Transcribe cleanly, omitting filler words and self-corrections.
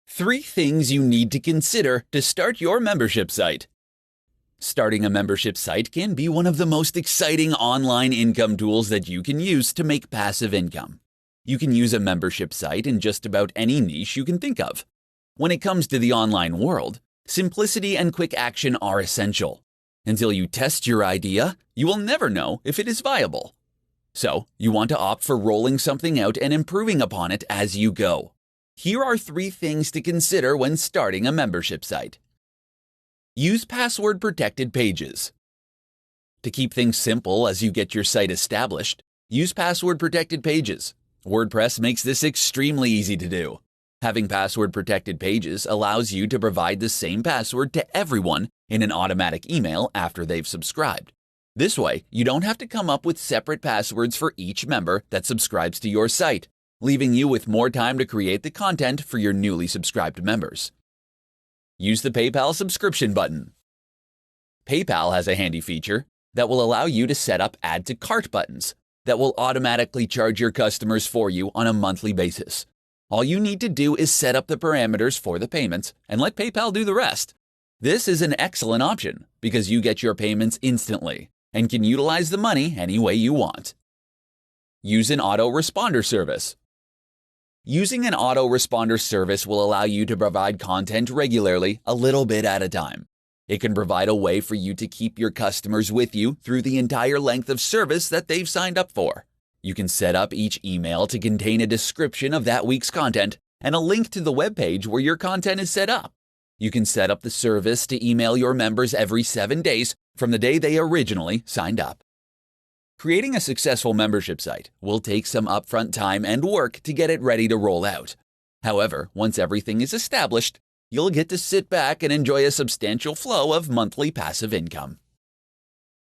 3 things you need to consider to start your membership site. Starting a membership site can be one of the most exciting online income tools that you can use to make passive income. You can use a membership site in just about any niche you can think of. When it comes to the online world, simplicity and quick action are essential. Until you test your idea, you will never know if it is viable. So, you want to opt for rolling something out and improving upon it as you go. Here are 3 things to consider when starting a membership site. Use password-protected pages. To keep things simple as you get your site established, use password-protected pages. WordPress makes this extremely easy to do. Having password-protected pages allows you to provide the same password to everyone in an automatic email after they've subscribed. This way, you don't have to come up with separate passwords for each member that subscribes to your site, leaving you with more time to create the content for your newly subscribed members. Use the PayPal subscription button. PayPal has a handy feature that will allow you to set up add to cart buttons that will automatically charge your customers for you on a monthly basis. All you need to do is set up the parameters for the payments and let PayPal do the rest. This is an excellent option because you get your payments instantly and can utilize the money any way you want. Use an autoresponder service. Using an autoresponder service will allow you to provide content regularly, a little bit at a time. It can provide a way for you to keep your customers with you through the entire length of service that they've signed up for. You can set up each email to contain a description of that week's content and a link to the web page where your content is set up. You can set up the service to email your members every 7 days from the day they originally signed up. Creating a successful membership site will take some upfront time and work to get it ready to roll out. However, once everything is established, you'll get to sit back and enjoy a substantial flow of monthly passive income.